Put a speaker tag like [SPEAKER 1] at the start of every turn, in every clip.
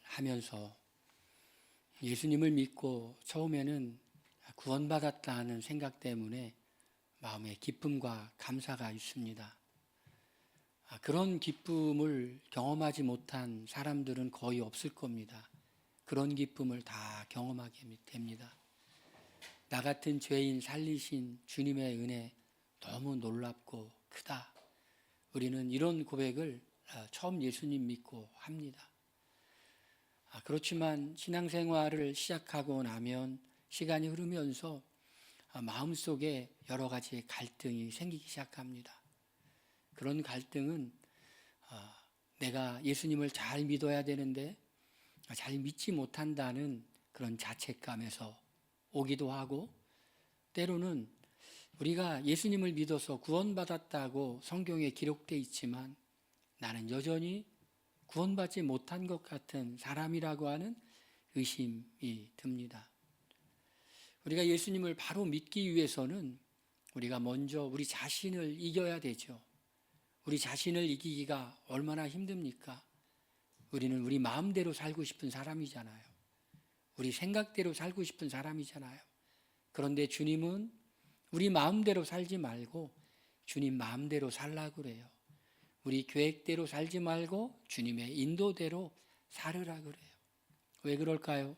[SPEAKER 1] 하면서 예수님을 믿고 처음에는 구원받았다는 생각 때문에 마음에 기쁨과 감사가 있습니다. 그런 기쁨을 경험하지 못한 사람들은 거의 없을 겁니다. 그런 기쁨을 다 경험하게 됩니다. 나 같은 죄인 살리신 주님의 은혜 너무 놀랍고 크다. 우리는 이런 고백을 처음 예수님 믿고 합니다. 그렇지만 신앙생활을 시작하고 나면 시간이 흐르면서 마음속에 여러 가지 갈등이 생기기 시작합니다. 그런 갈등은 내가 예수님을 잘 믿어야 되는데 잘 믿지 못한다는 그런 자책감에서 오기도 하고, 때로는 우리가 예수님을 믿어서 구원받았다고 성경에 기록되어 있지만 나는 여전히 구원받지 못한 것 같은 사람이라고 하는 의심이 듭니다. 우리가 예수님을 바로 믿기 위해서는 우리가 먼저 우리 자신을 이겨야 되죠. 우리 자신을 이기기가 얼마나 힘듭니까? 우리는 우리 마음대로 살고 싶은 사람이잖아요. 우리 생각대로 살고 싶은 사람이잖아요. 그런데 주님은 우리 마음대로 살지 말고 주님 마음대로 살라고 그래요. 우리 계획대로 살지 말고 주님의 인도대로 살으라 그래요. 왜 그럴까요?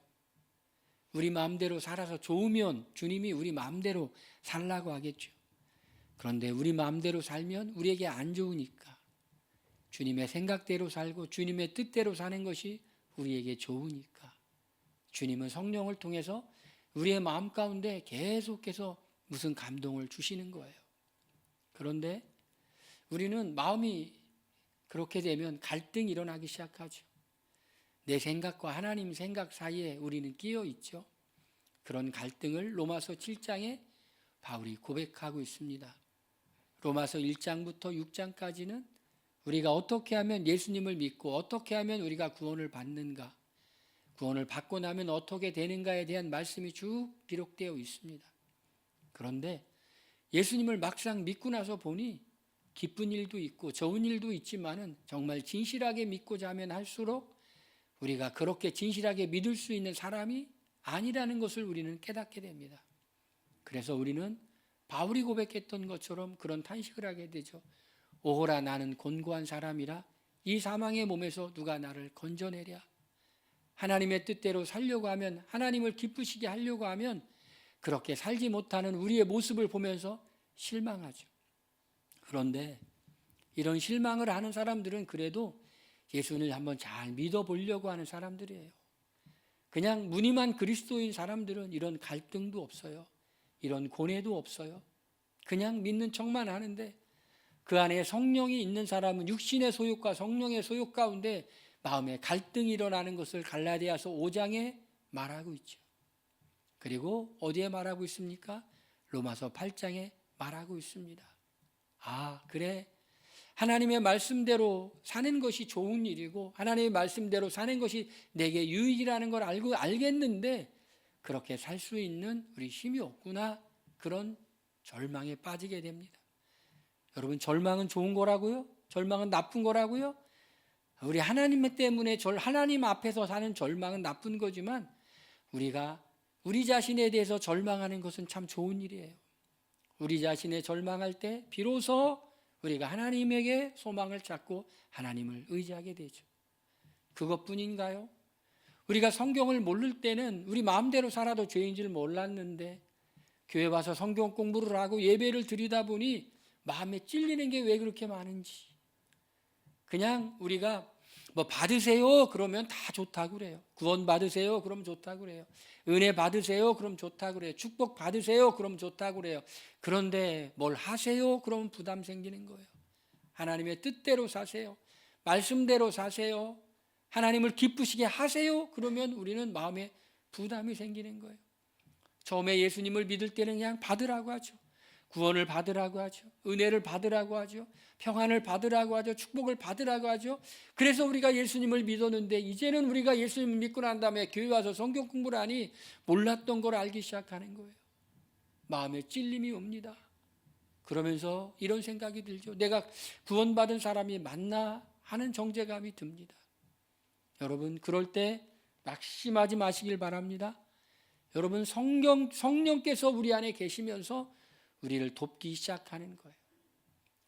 [SPEAKER 1] 우리 마음대로 살아서 좋으면 주님이 우리 마음대로 살라고 하겠죠. 그런데 우리 마음대로 살면 우리에게 안 좋으니까 주님의 생각대로 살고 주님의 뜻대로 사는 것이 우리에게 좋으니까 주님은 성령을 통해서 우리의 마음 가운데 계속해서 무슨 감동을 주시는 거예요. 그런데 우리는 마음이 그렇게 되면 갈등이 일어나기 시작하죠. 내 생각과 하나님 생각 사이에 우리는 끼어 있죠. 그런 갈등을 로마서 7장에 바울이 고백하고 있습니다. 로마서 1장부터 6장까지는 우리가 어떻게 하면 예수님을 믿고 어떻게 하면 우리가 구원을 받는가, 구원을 받고 나면 어떻게 되는가에 대한 말씀이 쭉 기록되어 있습니다. 그런데 예수님을 막상 믿고 나서 보니 기쁜 일도 있고 좋은 일도 있지만은 정말 진실하게 믿고자 하면 할수록 우리가 그렇게 진실하게 믿을 수 있는 사람이 아니라는 것을 우리는 깨닫게 됩니다. 그래서 우리는 바울이 고백했던 것처럼 그런 탄식을 하게 되죠. 오호라, 나는 곤고한 사람이라 이 사망의 몸에서 누가 나를 건져내랴. 하나님의 뜻대로 살려고 하면, 하나님을 기쁘시게 하려고 하면 그렇게 살지 못하는 우리의 모습을 보면서 실망하죠. 그런데 이런 실망을 하는 사람들은 그래도 예수님을 한번 잘 믿어보려고 하는 사람들이에요. 그냥 무늬만 그리스도인 사람들은 이런 갈등도 없어요. 이런 고뇌도 없어요. 그냥 믿는 척만 하는데 그 안에 성령이 있는 사람은 육신의 소욕과 성령의 소욕 가운데 마음에 갈등이 일어나는 것을 갈라디아서 5장에 말하고 있죠. 그리고 어디에 말하고 있습니까? 로마서 8장에 말하고 있습니다. 그래, 하나님의 말씀대로 사는 것이 좋은 일이고 하나님의 말씀대로 사는 것이 내게 유익이라는 걸 알겠는데 그렇게 살 수 있는 우리 힘이 없구나, 그런 절망에 빠지게 됩니다. 여러분, 절망은 좋은 거라고요? 절망은 나쁜 거라고요? 우리 하나님 때문에 하나님 앞에서 사는 절망은 나쁜 거지만 우리가 우리 자신에 대해서 절망하는 것은 참 좋은 일이에요. 우리 자신의 절망할 때 비로소 우리가 하나님에게 소망을 찾고 하나님을 의지하게 되죠. 그것뿐인가요? 우리가 성경을 모를 때는 우리 마음대로 살아도 죄인 줄 몰랐는데 교회 와서 성경 공부를 하고 예배를 드리다 보니 마음에 찔리는 게 왜 그렇게 많은지, 그냥 우리가 뭐 받으세요 그러면 다 좋다고 그래요. 구원 받으세요 그럼 좋다고 그래요. 은혜 받으세요 그럼 좋다고 그래요. 축복 받으세요 그럼 좋다고 그래요. 그런데 뭘 하세요 그러면 부담 생기는 거예요. 하나님의 뜻대로 사세요, 말씀대로 사세요, 하나님을 기쁘시게 하세요 그러면 우리는 마음에 부담이 생기는 거예요. 처음에 예수님을 믿을 때는 그냥 받으라고 하죠. 구원을 받으라고 하죠. 은혜를 받으라고 하죠. 평안을 받으라고 하죠. 축복을 받으라고 하죠. 그래서 우리가 예수님을 믿었는데 이제는 우리가 예수님을 믿고 난 다음에 교회 와서 성경 공부를 하니 몰랐던 걸 알기 시작하는 거예요. 마음에 찔림이 옵니다. 그러면서 이런 생각이 들죠. 내가 구원받은 사람이 맞나 하는 정죄감이 듭니다. 여러분 그럴 때 낙심하지 마시길 바랍니다. 여러분 성령께서 우리 안에 계시면서 우리를 돕기 시작하는 거예요.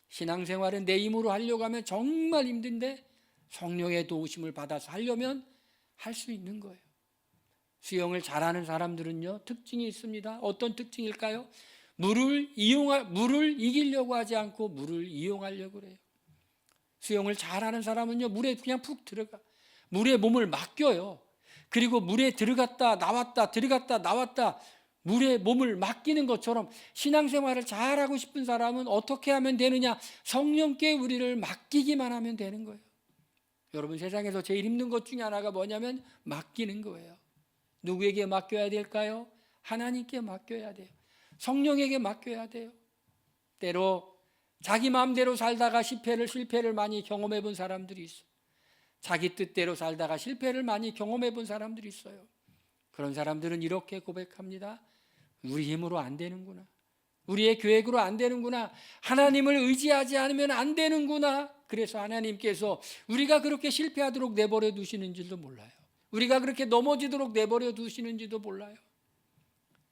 [SPEAKER 1] 신앙생활은 내 힘으로 하려고 하면 정말 힘든데 성령의 도우심을 받아서 하려면 할 수 있는 거예요. 수영을 잘하는 사람들은요 특징이 있습니다. 어떤 특징일까요? 물을 이기려고 하지 않고 물을 이용하려고 그래요. 수영을 잘하는 사람은요 물에 그냥 푹 들어가, 물에 몸을 맡겨요. 그리고 물에 들어갔다 나왔다 들어갔다 나왔다 물에 몸을 맡기는 것처럼 신앙생활을 잘하고 싶은 사람은 어떻게 하면 되느냐? 성령께 우리를 맡기기만 하면 되는 거예요. 여러분 세상에서 제일 힘든 것 중에 하나가 뭐냐면 맡기는 거예요. 누구에게 맡겨야 될까요? 하나님께 맡겨야 돼요. 성령에게 맡겨야 돼요. 때로 자기 마음대로 살다가 실패를 많이 경험해 본 사람들이 있어요. 자기 뜻대로 살다가 실패를 많이 경험해 본 사람들이 있어요. 그런 사람들은 이렇게 고백합니다. 우리 힘으로 안 되는구나. 우리의 계획으로 안 되는구나. 하나님을 의지하지 않으면 안 되는구나. 그래서 하나님께서 우리가 그렇게 실패하도록 내버려 두시는지도 몰라요. 우리가 그렇게 넘어지도록 내버려 두시는지도 몰라요.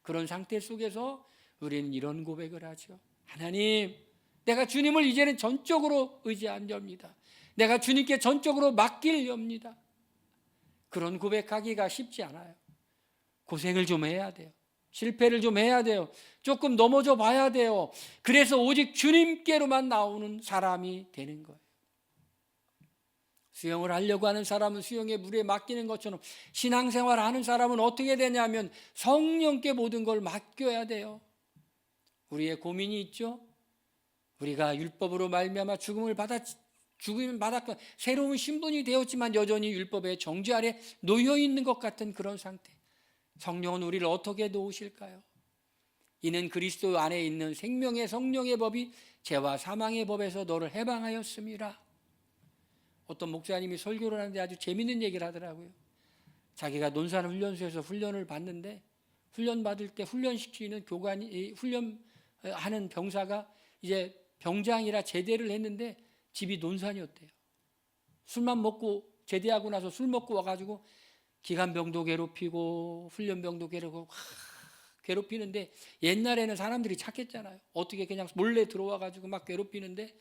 [SPEAKER 1] 그런 상태 속에서 우리는 이런 고백을 하죠. 하나님, 내가 주님을 이제는 전적으로 의지하렵니다. 내가 주님께 전적으로 맡기렵니다. 그런 고백하기가 쉽지 않아요. 고생을 좀 해야 돼요. 실패를 좀 해야 돼요. 조금 넘어져 봐야 돼요. 그래서 오직 주님께로만 나오는 사람이 되는 거예요. 수영을 하려고 하는 사람은 수영의 물에 맡기는 것처럼 신앙생활 하는 사람은 어떻게 되냐면 성령께 모든 걸 맡겨야 돼요. 우리의 고민이 있죠. 우리가 율법으로 말미암아 죽음을 받았고 새로운 신분이 되었지만 여전히 율법의 정죄 아래 놓여 있는 것 같은 그런 상태. 성령은 우리를 어떻게 도우실까요? 이는 그리스도 안에 있는 생명의 성령의 법이 죄와 사망의 법에서 너를 해방하였음이라. 어떤 목사님이 설교를 하는데 아주 재밌는 얘기를 하더라고요. 자기가 논산훈련소에서 훈련을 받는데 훈련 받을 때 훈련시키는 교관이 훈련하는 병사가 이제 병장이라 제대를 했는데 집이 논산이었대요. 술만 먹고 제대하고 나서 술 먹고 와가지고 기관병도 괴롭히고 훈련병도 괴롭히는데 옛날에는 사람들이 착했잖아요. 어떻게 그냥 몰래 들어와가지고 막 괴롭히는데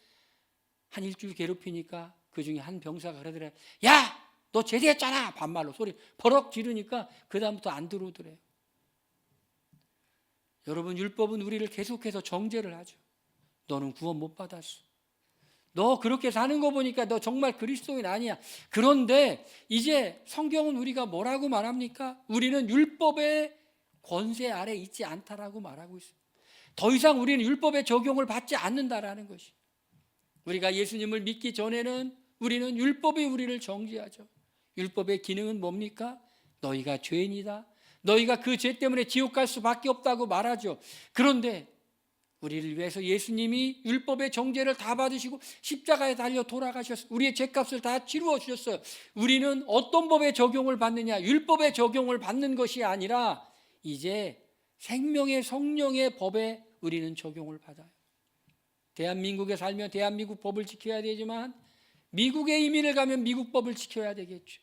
[SPEAKER 1] 한 일주일 괴롭히니까 그 중에 한 병사가 그러더래요. 야! 너 제대했잖아! 반말로 소리 버럭 지르니까 그 다음부터 안 들어오더래요. 여러분 율법은 우리를 계속해서 정죄를 하죠. 너는 구원 못 받았어. 너 그렇게 사는 거 보니까 너 정말 그리스도인 아니야. 그런데 이제 성경은 우리가 뭐라고 말합니까? 우리는 율법의 권세 아래 있지 않다라고 말하고 있어요. 더 이상 우리는 율법의 적용을 받지 않는다라는 것이. 우리가 예수님을 믿기 전에는 우리는 율법이 우리를 정죄하죠. 율법의 기능은 뭡니까? 너희가 죄인이다. 너희가 그 죄 때문에 지옥 갈 수밖에 없다고 말하죠. 그런데 우리를 위해서 예수님이 율법의 정죄를 다 받으시고 십자가에 달려 돌아가셨어요. 우리의 죄값을 다 치루어 주셨어요. 우리는 어떤 법의 적용을 받느냐? 율법의 적용을 받는 것이 아니라 이제 생명의 성령의 법에 우리는 적용을 받아요. 대한민국에 살면 대한민국 법을 지켜야 되지만 미국에 이민을 가면 미국 법을 지켜야 되겠죠.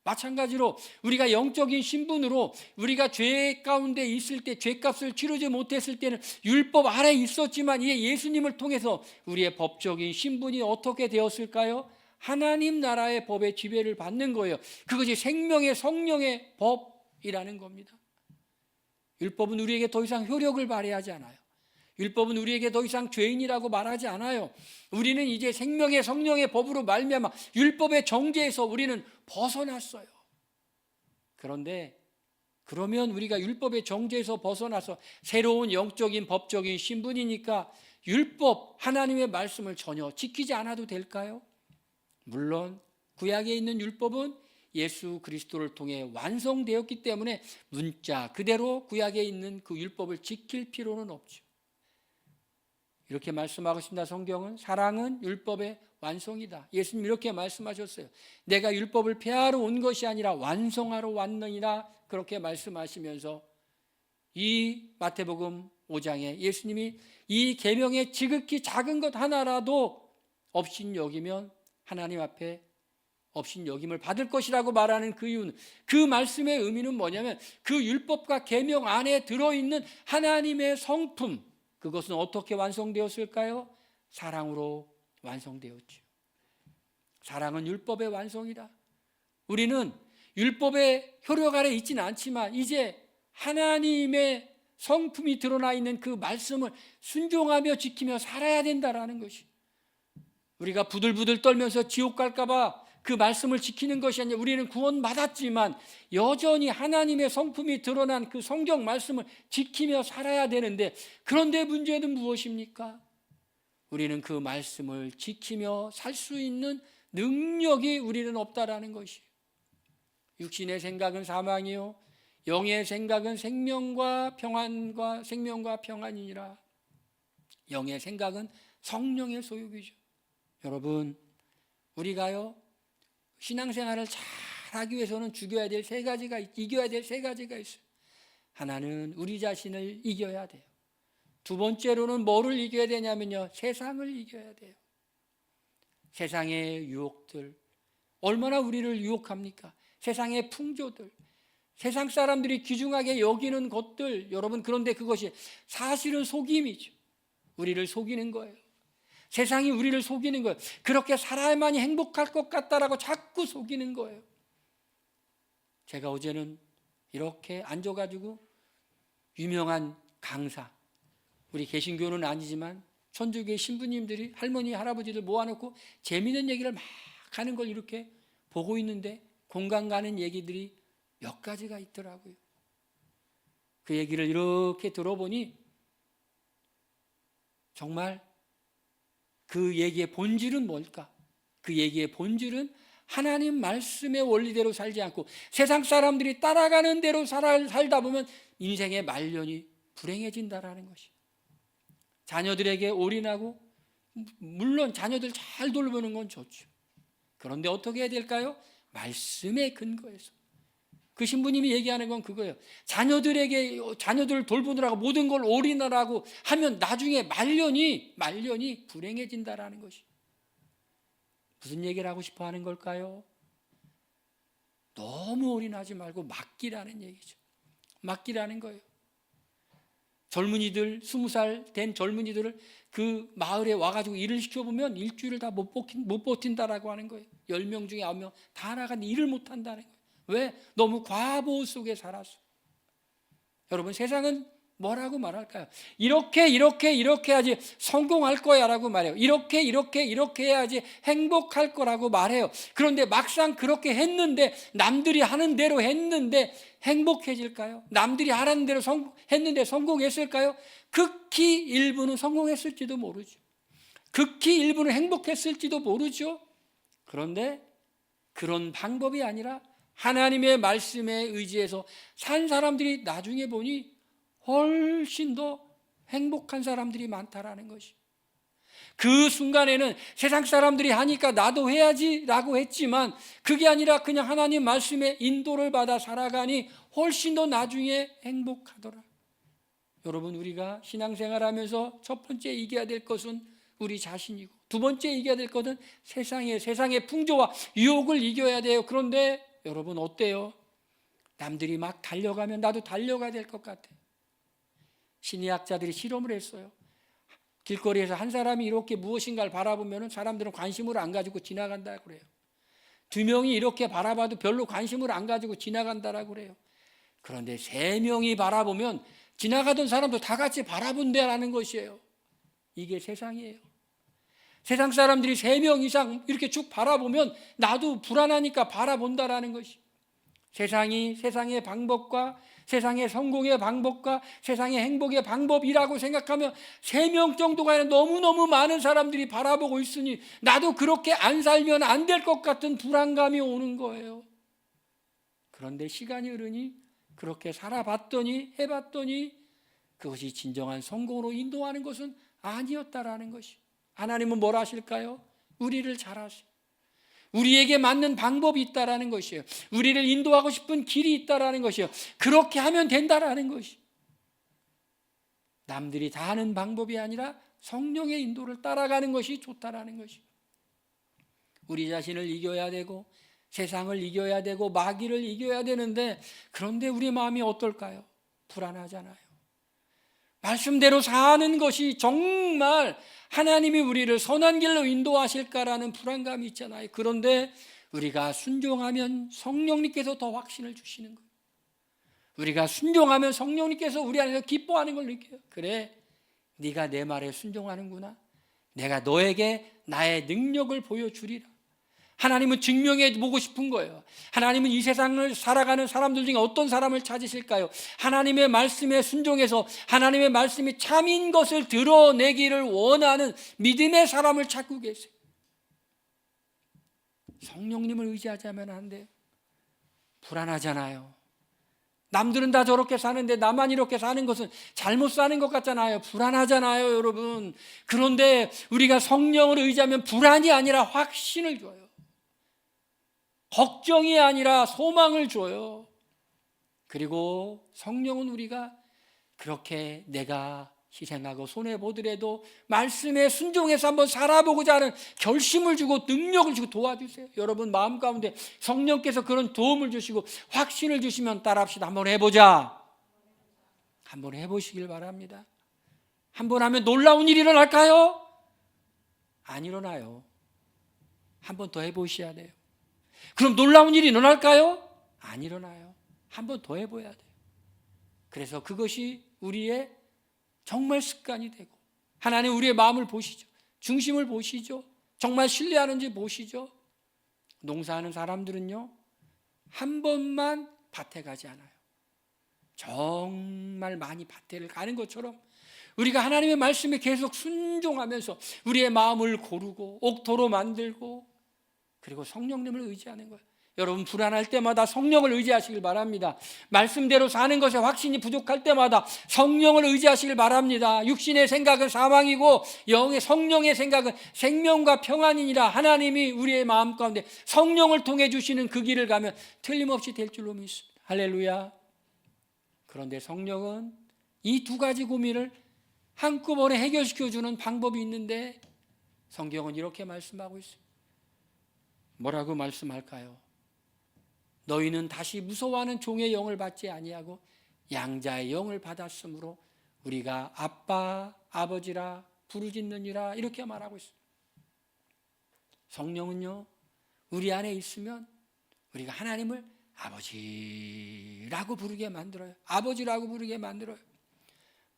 [SPEAKER 1] 마찬가지로 우리가 영적인 신분으로 우리가 죄 가운데 있을 때 죄값을 치르지 못했을 때는 율법 아래 있었지만 이제 예수님을 통해서 우리의 법적인 신분이 어떻게 되었을까요? 하나님 나라의 법의 지배를 받는 거예요. 그것이 생명의 성령의 법이라는 겁니다. 율법은 우리에게 더 이상 효력을 발휘하지 않아요. 율법은 우리에게 더 이상 죄인이라고 말하지 않아요. 우리는 이제 생명의 성령의 법으로 말미암아 율법의 정죄에서 우리는 벗어났어요. 그런데 그러면 우리가 율법의 정죄에서 벗어나서 새로운 영적인 법적인 신분이니까 율법 하나님의 말씀을 전혀 지키지 않아도 될까요? 물론 구약에 있는 율법은 예수 그리스도를 통해 완성되었기 때문에 문자 그대로 구약에 있는 그 율법을 지킬 필요는 없죠. 이렇게 말씀하고 있습니다. 성경은 사랑은 율법의 완성이다. 예수님 이렇게 말씀하셨어요. 내가 율법을 폐하러 온 것이 아니라 완성하러 왔느니라. 그렇게 말씀하시면서 이 마태복음 5장에 예수님이 이 계명의 지극히 작은 것 하나라도 없인 여기면 하나님 앞에 없인 여김을 받을 것이라고 말하는 그 이유는, 그 말씀의 의미는 뭐냐면 그 율법과 계명 안에 들어있는 하나님의 성품, 그것은 어떻게 완성되었을까요? 사랑으로 완성되었죠. 사랑은 율법의 완성이다. 우리는 율법의 효력 아래 있지는 않지만 이제 하나님의 성품이 드러나 있는 그 말씀을 순종하며 지키며 살아야 된다라는 것이, 우리가 부들부들 떨면서 지옥 갈까 봐 그 말씀을 지키는 것이 아니라, 우리는 구원받았지만 여전히 하나님의 성품이 드러난 그 성경 말씀을 지키며 살아야 되는데, 그런데 문제는 무엇입니까? 우리는 그 말씀을 지키며 살 수 있는 능력이 우리는 없다라는 것이. 육신의 생각은 사망이요 영의 생각은 생명과 평안이니라. 영의 생각은 성령의 소유이죠. 여러분, 우리가요 신앙생활을 잘하기 위해서는 이겨야 될 세 가지가 있어요. 하나는 우리 자신을 이겨야 돼요. 두 번째로는 뭐를 이겨야 되냐면요, 세상을 이겨야 돼요. 세상의 유혹들, 얼마나 우리를 유혹합니까? 세상의 풍조들, 세상 사람들이 귀중하게 여기는 것들, 여러분, 그런데 그것이 사실은 속임이죠. 우리를 속이는 거예요. 세상이 우리를 속이는 거예요. 그렇게 살아야만이 행복할 것 같다라고 자꾸 속이는 거예요. 제가 어제는 이렇게 앉아가지고 유명한 강사, 우리 개신교는 아니지만 천주교의 신부님들이 할머니 할아버지들 모아놓고 재미있는 얘기를 막 하는 걸 이렇게 보고 있는데, 공감 가는 얘기들이 몇 가지가 있더라고요. 그 얘기를 이렇게 들어보니 정말 그 얘기의 본질은 뭘까? 그 얘기의 본질은 하나님 말씀의 원리대로 살지 않고 세상 사람들이 따라가는 대로 살다 보면 인생의 말년이 불행해진다라는 것이. 자녀들에게 올인하고, 물론 자녀들 잘 돌보는 건 좋죠. 그런데 어떻게 해야 될까요? 말씀의 근거에서. 그 신부님이 얘기하는 건 그거예요. 자녀들을 돌보느라고 모든 걸 올인하라고 하면 나중에 말년이 불행해진다라는 것이. 무슨 얘기를 하고 싶어 하는 걸까요? 너무 올인하지 말고 맡기라는 얘기죠. 맡기라는 거예요. 젊은이들, 20살 된 젊은이들을 그 마을에 와가지고 일을 시켜보면 일주일을 다 못 버틴다라고 하는 거예요. 10명 중에 9명 다 나갔는데 일을 못한다는 거예요. 왜? 너무 과보 속에 살았어. 여러분, 세상은 뭐라고 말할까요? 이렇게 해야지 성공할 거야 라고 말해요. 이렇게 해야지 행복할 거라고 말해요. 그런데 막상 그렇게 했는데, 남들이 하는 대로 했는데 행복해질까요? 남들이 하라는 대로 했는데 성공했을까요? 극히 일부는 성공했을지도 모르죠. 극히 일부는 행복했을지도 모르죠. 그런데 그런 방법이 아니라 하나님의 말씀에 의지해서 산 사람들이 나중에 보니 훨씬 더 행복한 사람들이 많다라는 것이. 그 순간에는 세상 사람들이 하니까 나도 해야지 라고 했지만, 그게 아니라 그냥 하나님 말씀의 인도를 받아 살아가니 훨씬 더 나중에 행복하더라. 여러분, 우리가 신앙생활하면서 첫 번째 이겨야 될 것은 우리 자신이고, 두 번째 이겨야 될 것은 세상의 풍조와 유혹을 이겨야 돼요. 그런데 여러분, 어때요? 남들이 막 달려가면 나도 달려가야 될 것 같아요. 심리학자들이 실험을 했어요. 길거리에서 한 사람이 이렇게 무엇인가를 바라보면 사람들은 관심을 안 가지고 지나간다고 그래요. 두 명이 이렇게 바라봐도 별로 관심을 안 가지고 지나간다라고 그래요. 그런데 세 명이 바라보면 지나가던 사람도 다 같이 바라본다라는 것이에요. 이게 세상이에요. 세상 사람들이 3명 이상 이렇게 쭉 바라보면 나도 불안하니까 바라본다라는 것이. 세상의 방법과 세상의 성공의 방법과 세상의 행복의 방법이라고 생각하면 3명 정도가 아니라 너무너무 많은 사람들이 바라보고 있으니 나도 그렇게 안 살면 안 될 것 같은 불안감이 오는 거예요. 그런데 시간이 흐르니 그렇게 살아봤더니 해봤더니 그것이 진정한 성공으로 인도하는 것은 아니었다라는 것이. 하나님은 뭘 하실까요? 우리를 잘 아세요. 우리에게 맞는 방법이 있다라는 것이에요. 우리를 인도하고 싶은 길이 있다라는 것이에요. 그렇게 하면 된다라는 것이. 남들이 다 하는 방법이 아니라 성령의 인도를 따라가는 것이 좋다라는 것이. 우리 자신을 이겨야 되고 세상을 이겨야 되고 마귀를 이겨야 되는데, 그런데 우리 마음이 어떨까요? 불안하잖아요. 말씀대로 사는 것이 정말 하나님이 우리를 선한 길로 인도하실까라는 불안감이 있잖아요. 그런데 우리가 순종하면 성령님께서 더 확신을 주시는 거예요. 우리가 순종하면 성령님께서 우리 안에서 기뻐하는 걸 느껴요. 그래, 네가 내 말에 순종하는구나. 내가 너에게 나의 능력을 보여주리라. 하나님은 증명해 보고 싶은 거예요. 하나님은 이 세상을 살아가는 사람들 중에 어떤 사람을 찾으실까요? 하나님의 말씀에 순종해서 하나님의 말씀이 참인 것을 드러내기를 원하는 믿음의 사람을 찾고 계세요. 성령님을 의지하자면 안 돼요. 불안하잖아요. 남들은 다 저렇게 사는데 나만 이렇게 사는 것은 잘못 사는 것 같잖아요. 불안하잖아요, 여러분. 그런데 우리가 성령을 의지하면 불안이 아니라 확신을 줘요. 걱정이 아니라 소망을 줘요. 그리고 성령은 우리가 그렇게 내가 희생하고 손해보더라도 말씀에 순종해서 한번 살아보고자 하는 결심을 주고 능력을 주고 도와주세요. 여러분 마음 가운데 성령께서 그런 도움을 주시고 확신을 주시면 따라합시다. 한번 해보자. 한번 해보시길 바랍니다. 한번 하면 놀라운 일이 일어날까요? 안 일어나요. 한번 더 해보셔야 돼요. 그럼 놀라운 일이 일어날까요? 안 일어나요. 한 번 더 해봐야 돼요. 그래서 그것이 우리의 정말 습관이 되고, 하나님 우리의 마음을 보시죠. 중심을 보시죠. 정말 신뢰하는지 보시죠. 농사하는 사람들은요, 한 번만 밭에 가지 않아요. 정말 많이 밭에를 가는 것처럼 우리가 하나님의 말씀에 계속 순종하면서 우리의 마음을 고르고 옥토로 만들고, 그리고 성령님을 의지하는 거예요. 여러분 불안할 때마다 성령을 의지하시길 바랍니다. 말씀대로 사는 것에 확신이 부족할 때마다 성령을 의지하시길 바랍니다. 육신의 생각은 사망이고 영의 성령의 생각은 생명과 평안이니라. 하나님이 우리의 마음 가운데 성령을 통해 주시는 그 길을 가면 틀림없이 될 줄로 믿습니다. 할렐루야. 그런데 성령은 이 두 가지 고민을 한꺼번에 해결시켜주는 방법이 있는데, 성경은 이렇게 말씀하고 있습니다. 뭐라고 말씀할까요? 너희는 다시 무서워하는 종의 영을 받지 아니하고 양자의 영을 받았으므로 우리가 아빠, 아버지라 부르짖느니라, 이렇게 말하고 있습니다. 성령은요, 우리 안에 있으면 우리가 하나님을 아버지라고 부르게 만들어요. 아버지라고 부르게 만들어요.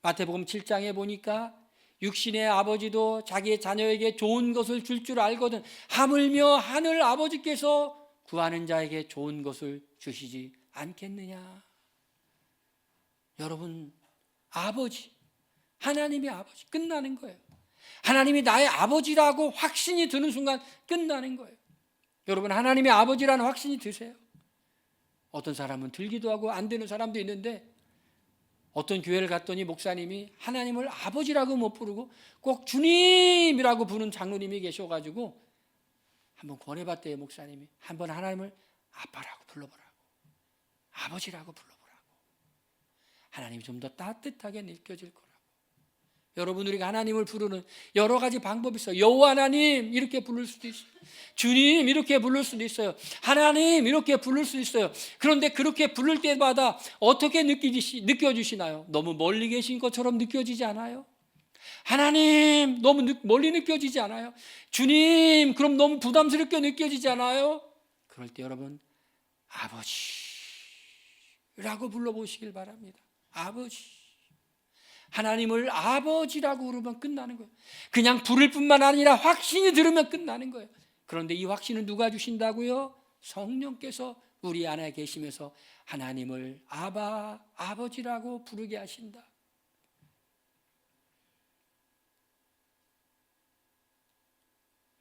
[SPEAKER 1] 마태복음 7장에 보니까 육신의 아버지도 자기의 자녀에게 좋은 것을 줄 줄 알거든 하물며 하늘 아버지께서 구하는 자에게 좋은 것을 주시지 않겠느냐. 여러분, 아버지, 하나님이 아버지, 끝나는 거예요. 하나님이 나의 아버지라고 확신이 드는 순간 끝나는 거예요. 여러분, 하나님의 아버지라는 확신이 드세요? 어떤 사람은 들기도 하고 안 되는 사람도 있는데, 어떤 교회를 갔더니 목사님이 하나님을 아버지라고 못 부르고 꼭 주님이라고 부르는 장로님이 계셔가지고 한번 권해봤대요. 목사님이 한번 하나님을 아빠라고 불러보라고, 아버지라고 불러보라고. 하나님이 좀 더 따뜻하게 느껴질 거라고. 여러분, 우리가 하나님을 부르는 여러 가지 방법이 있어요. 여호와 하나님 이렇게 부를 수도 있어요. 주님 이렇게 부를 수도 있어요. 하나님 이렇게 부를 수 있어요. 그런데 그렇게 부를 때마다 어떻게 느껴지시나요? 너무 멀리 계신 것처럼 느껴지지 않아요? 하나님 너무 멀리 느껴지지 않아요? 주님 그럼 너무 부담스럽게 느껴지지 않아요? 그럴 때 여러분, 아버지라고 불러보시길 바랍니다. 아버지. 하나님을 아버지라고 부르면 끝나는 거예요. 그냥 부를 뿐만 아니라 확신이 들으면 끝나는 거예요. 그런데 이 확신은 누가 주신다고요? 성령께서 우리 안에 계시면서 하나님을 아바, 아버지라고 부르게 하신다.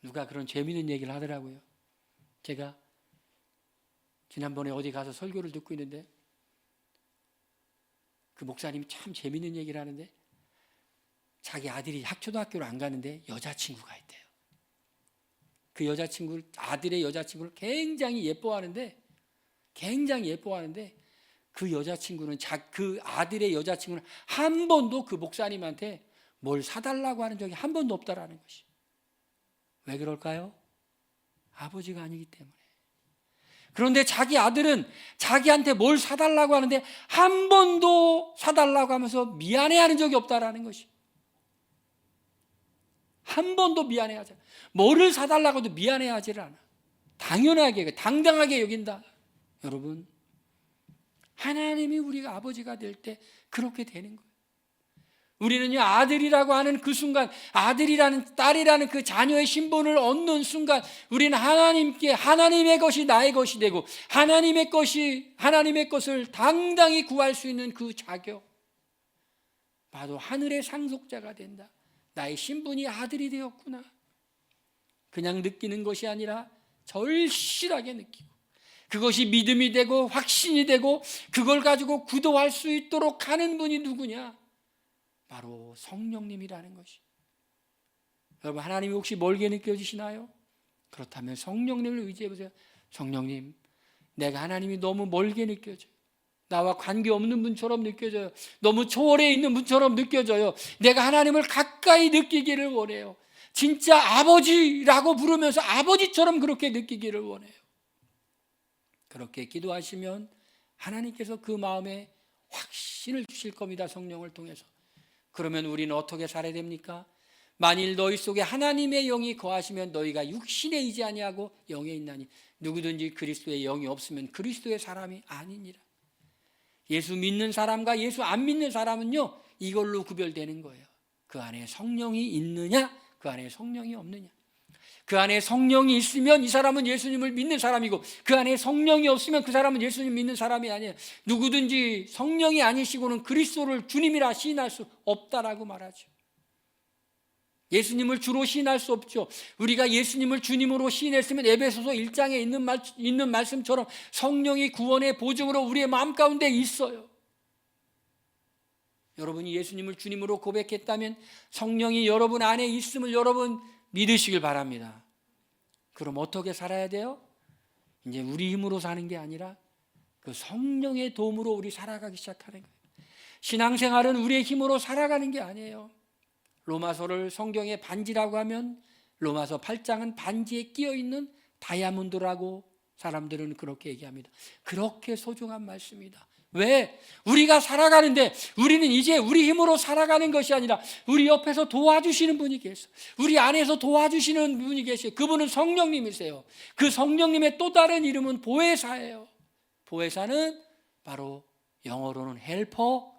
[SPEAKER 1] 누가 그런 재미있는 얘기를 하더라고요. 제가 지난번에 어디 가서 설교를 듣고 있는데 그 목사님이 참 재밌는 얘기를 하는데, 자기 아들이 초등학교를 안 가는데 여자친구가 있대요. 그 여자친구를, 아들의 여자친구를 굉장히 예뻐하는데 그 여자친구는 그 아들의 여자친구는 한 번도 그 목사님한테 뭘 사달라고 하는 적이 한 번도 없다라는 것이. 왜 그럴까요? 아버지가 아니기 때문에. 그런데 자기 아들은 자기한테 뭘 사달라고 하는데 한 번도 사달라고 하면서 미안해하는 적이 없다라는 것이. 한 번도 미안해하지 않아. 뭐를 사달라고 해도 미안해하지를 않아. 당연하게, 당당하게 여긴다. 여러분, 하나님이 우리가 아버지가 될 때 그렇게 되는 거예요. 우리는요, 아들이라고 하는 그 순간, 아들이라는, 딸이라는 그 자녀의 신분을 얻는 순간, 우리는 하나님께, 하나님의 것이 나의 것이 되고, 하나님의 것을 당당히 구할 수 있는 그 자격, 바로 하늘의 상속자가 된다. 나의 신분이 아들이 되었구나. 그냥 느끼는 것이 아니라 절실하게 느끼고, 그것이 믿음이 되고 확신이 되고 그걸 가지고 구도할 수 있도록 하는 분이 누구냐? 바로 성령님이라는 것이. 여러분, 하나님이 혹시 멀게 느껴지시나요? 그렇다면 성령님을 의지해 보세요. 성령님, 내가 하나님이 너무 멀게 느껴져요. 나와 관계없는 분처럼 느껴져요. 너무 초월해 있는 분처럼 느껴져요. 내가 하나님을 가까이 느끼기를 원해요. 진짜 아버지라고 부르면서 아버지처럼 그렇게 느끼기를 원해요. 그렇게 기도하시면 하나님께서 그 마음에 확신을 주실 겁니다. 성령을 통해서. 그러면 우리는 어떻게 살아야 됩니까? 만일 너희 속에 하나님의 영이 거하시면 너희가 육신에 의지 아니하고 영에 있나니 누구든지 그리스도의 영이 없으면 그리스도의 사람이 아니니라. 예수 믿는 사람과 예수 안 믿는 사람은요, 이걸로 구별되는 거예요. 그 안에 성령이 있느냐, 그 안에 성령이 없느냐. 그 안에 성령이 있으면 이 사람은 예수님을 믿는 사람이고, 그 안에 성령이 없으면 그 사람은 예수님 믿는 사람이 아니에요. 누구든지 성령이 아니시고는 그리스도를 주님이라 시인할 수 없다라고 말하죠. 예수님을 주로 시인할 수 없죠. 우리가 예수님을 주님으로 시인했으면 에베소서 1장에 있는 말씀처럼 성령이 구원의 보증으로 우리의 마음 가운데 있어요. 여러분이 예수님을 주님으로 고백했다면 성령이 여러분 안에 있음을 여러분 믿으시길 바랍니다. 그럼 어떻게 살아야 돼요? 이제 우리 힘으로 사는 게 아니라 그 성령의 도움으로 우리 살아가기 시작하는 거예요. 신앙생활은 우리의 힘으로 살아가는 게 아니에요. 로마서를 성경의 반지라고 하면 로마서 8장은 반지에 끼어있는 다이아몬드라고 사람들은 그렇게 얘기합니다. 그렇게 소중한 말씀이다. 왜? 우리가 살아가는데 우리는 이제 우리 힘으로 살아가는 것이 아니라 우리 옆에서 도와주시는 분이 계세요. 우리 안에서 도와주시는 분이 계세요. 그분은 성령님이세요. 그 성령님의 또 다른 이름은 보혜사예요. 보혜사는 바로 영어로는 헬퍼,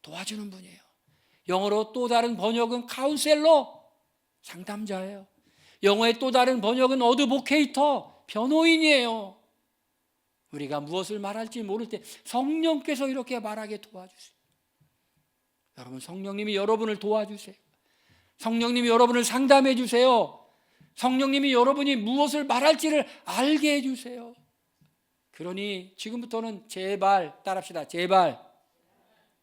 [SPEAKER 1] 도와주는 분이에요. 영어로 또 다른 번역은 카운셀러, 상담자예요. 영어의 또 다른 번역은 어드보케이터, 변호인이에요. 우리가 무엇을 말할지 모를 때 성령께서 이렇게 말하게 도와주세요. 여러분, 성령님이 여러분을 도와주세요. 성령님이 여러분을 상담해 주세요. 성령님이 여러분이 무엇을 말할지를 알게 해주세요. 그러니 지금부터는 제발 따라합시다. 제발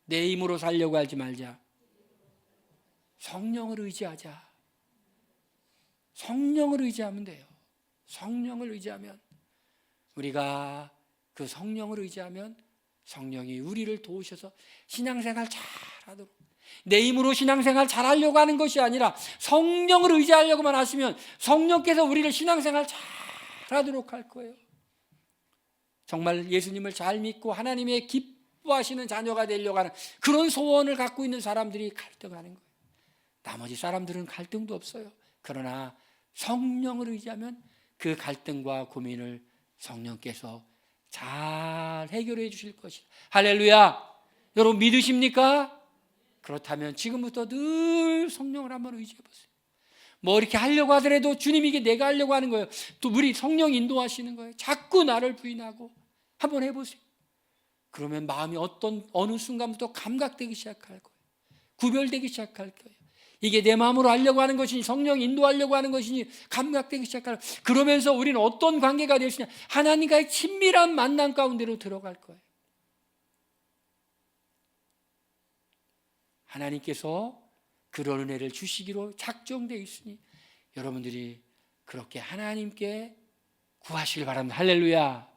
[SPEAKER 1] 내 힘으로 살려고 하지 말자. 성령을 의지하자. 성령을 의지하면 돼요. 성령을 의지하면, 우리가 그 성령을 의지하면 성령이 우리를 도우셔서 신앙생활 잘하도록, 내 힘으로 신앙생활 잘하려고 하는 것이 아니라 성령을 의지하려고만 하시면 성령께서 우리를 신앙생활 잘하도록 할 거예요. 정말 예수님을 잘 믿고 하나님의 기뻐하시는 자녀가 되려고 하는 그런 소원을 갖고 있는 사람들이 갈등하는 거예요. 나머지 사람들은 갈등도 없어요. 그러나 성령을 의지하면 그 갈등과 고민을 성령께서 잘 해결해 주실 것이다. 할렐루야. 여러분 믿으십니까? 그렇다면 지금부터 늘 성령을 한번 의지해 보세요. 뭐 이렇게 하려고 하더라도 주님이 이게 내가 하려고 하는 거예요. 또 우리 성령 인도하시는 거예요. 자꾸 나를 부인하고 한번 해보세요. 그러면 마음이 어느 순간부터 감각되기 시작할 거예요. 구별되기 시작할 거예요. 이게 내 마음으로 하려고 하는 것이니 성령 인도하려고 하는 것이니 감각되기 시작할 거예요. 그러면서 우리는 어떤 관계가 될 수 있냐? 하나님과의 친밀한 만남 가운데로 들어갈 거예요. 하나님께서 그런 은혜를 주시기로 작정되어 있으니 여러분들이 그렇게 하나님께 구하시길 바랍니다. 할렐루야.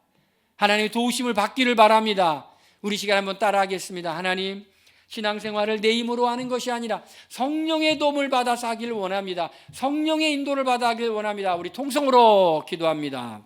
[SPEAKER 1] 하나님의 도우심을 받기를 바랍니다. 우리 시간 한번 따라하겠습니다. 하나님, 신앙생활을 내 힘으로 하는 것이 아니라 성령의 도움을 받아서 하기를 원합니다. 성령의 인도를 받아 하기를 원합니다. 우리 통성으로 기도합니다.